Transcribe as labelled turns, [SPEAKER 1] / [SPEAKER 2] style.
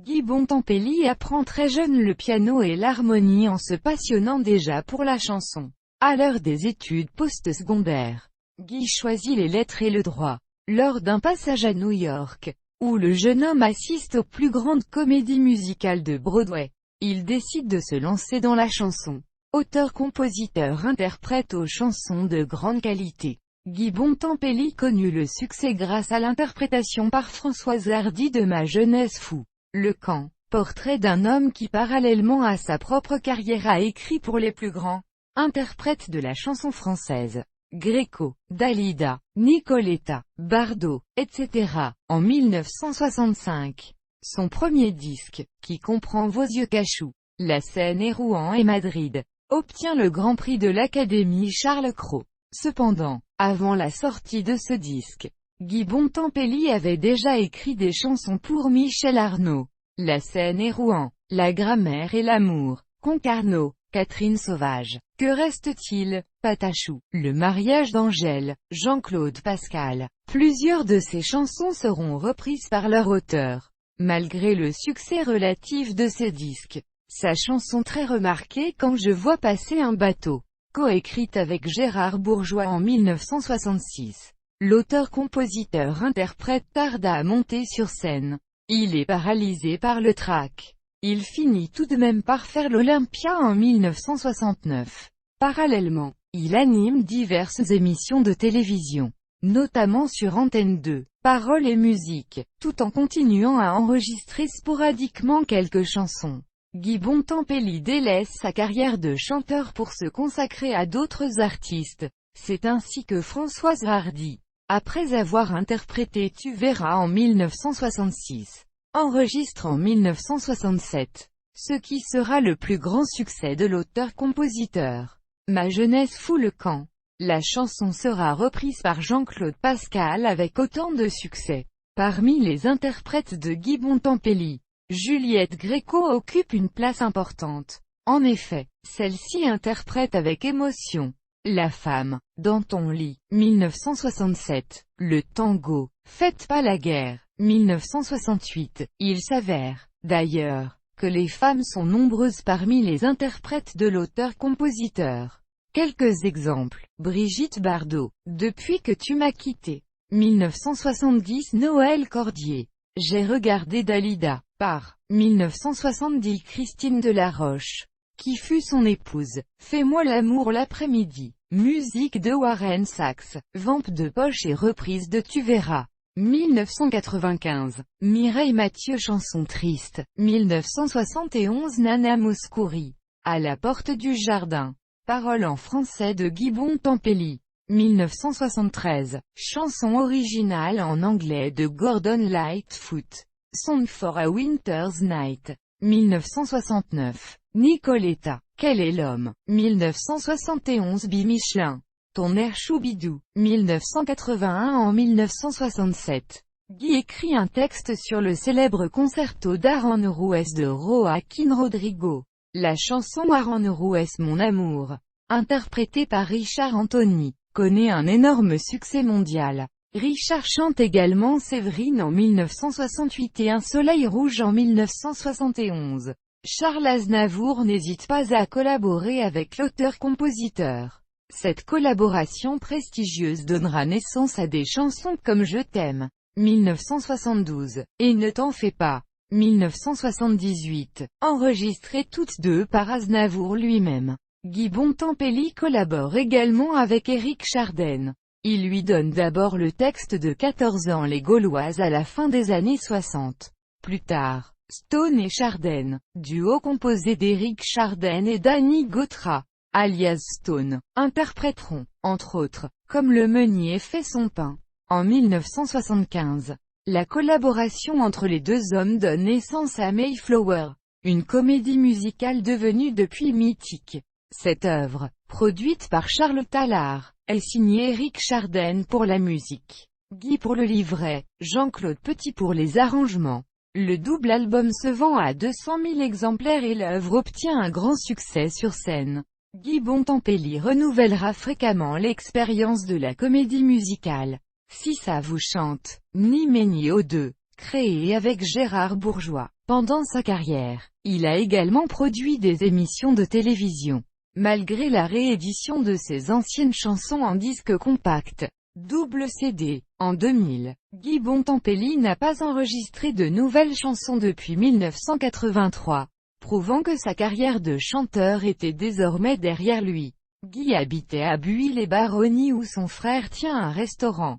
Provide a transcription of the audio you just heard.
[SPEAKER 1] Guy Bontempelli apprend très jeune le piano et l'harmonie en se passionnant déjà pour la chanson. À l'heure des études post-secondaires, Guy choisit les lettres et le droit. Lors d'un passage à New York, où le jeune homme assiste aux plus grandes comédies musicales de Broadway, il décide de se lancer dans la chanson. Auteur-compositeur-interprète aux chansons de grande qualité, Guy Bontempelli connut le succès grâce à l'interprétation par Françoise Hardy de Ma jeunesse fou. Le Camp, portrait d'un homme qui parallèlement à sa propre carrière a écrit pour les plus grands interprètes de la chanson française. Gréco, Dalida, Nicoletta, Bardot, etc. En 1965, son premier disque, qui comprend Vos yeux cachous, La Seine et Rouen et Madrid, obtient le Grand Prix de l'Académie Charles Cros. Cependant, avant la sortie de ce disque, Guy Bontempelli avait déjà écrit des chansons pour Michel Arnaud, La Seine et Rouen, La grammaire et l'amour, Concarneau, Catherine Sauvage, Que reste-t-il, Patachou, Le mariage d'Angèle, Jean-Claude Pascal. Plusieurs de ces chansons seront reprises par leur auteur. Malgré le succès relatif de ces disques, sa chanson très remarquée Quand je vois passer un bateau, coécrite avec Gérard Bourgeois en 1966. L'auteur-compositeur-interprète tarda à monter sur scène. Il est paralysé par le trac. Il finit tout de même par faire l'Olympia en 1969. Parallèlement, il anime diverses émissions de télévision, notamment sur Antenne 2, Paroles et musique, tout en continuant à enregistrer sporadiquement quelques chansons. Guy Bontempelli délaisse sa carrière de chanteur pour se consacrer à d'autres artistes. C'est ainsi que Françoise Hardy, après avoir interprété Tu verras en 1966, enregistre en 1967, ce qui sera le plus grand succès de l'auteur-compositeur. Ma jeunesse fou le camp. La chanson sera reprise par Jean-Claude Pascal avec autant de succès. Parmi les interprètes de Guy Bontempelli, Juliette Gréco occupe une place importante. En effet, celle-ci interprète avec émotion La femme, dans ton lit, 1967, le tango, Faites pas la guerre, 1968. Il s'avère, d'ailleurs, que les femmes sont nombreuses parmi les interprètes de l'auteur-compositeur. Quelques exemples. Brigitte Bardot, Depuis que tu m'as quitté, 1970. Noël Cordier, J'ai regardé Dalida, par 1970. Christine Delaroche, qui fut son épouse, Fais-moi l'amour l'après-midi, musique de Warren Sachs, Vamp de poche et reprise de Tu verras, 1995. Mireille Mathieu Chanson triste, 1971. Nana Mouskouri, À la porte du jardin, paroles en français de Guy Bontempelli, 1973. Chanson originale en anglais de Gordon Lightfoot, Song for a Winter's Night, 1969. Nicoletta, Quel est l'homme, 1971. Bi Michelin, Ton air choubidou, 1981. En 1967, Guy écrit un texte sur le célèbre concerto d'Aranjuez de Joaquín Rodrigo. La chanson Aranjuez Mon amour, interprétée par Richard Anthony, connaît un énorme succès mondial. Richard chante également Séverine en 1968 et Un soleil rouge en 1971. Charles Aznavour n'hésite pas à collaborer avec l'auteur-compositeur. Cette collaboration prestigieuse donnera naissance à des chansons comme Je t'aime, 1972, et Ne t'en fais pas, 1978, enregistrées toutes deux par Aznavour lui-même. Guy Bontempelli collabore également avec Éric Chardin. Il lui donne d'abord le texte de 14 ans les Gauloises à la fin des années 60. Plus tard, Stone et Chardin, duo composé d'Éric Chardin et Danny Gautra, alias Stone, interpréteront, entre autres, Comme le meunier fait son pain. En 1975, la collaboration entre les deux hommes donne naissance à Mayflower, une comédie musicale devenue depuis mythique. Cette œuvre, produite par Charles Tallard, est signée Éric Chardin pour la musique, Guy pour le livret, Jean-Claude Petit pour les arrangements. Le double album se vend à 200 000 exemplaires et l'œuvre obtient un grand succès sur scène. Guy Bontempelli renouvellera fréquemment l'expérience de la comédie musicale. Si ça vous chante, ni mais ni aux deux. créé avec Gérard Bourgeois. Pendant sa carrière, il a également produit des émissions de télévision. Malgré la réédition de ses anciennes chansons en disque compact, double CD, en 2000, Guy Bontempelli n'a pas enregistré de nouvelles chansons depuis 1983, prouvant que sa carrière de chanteur était désormais derrière lui. Guy habitait à Buis-les-Baronnies où son frère tient un restaurant.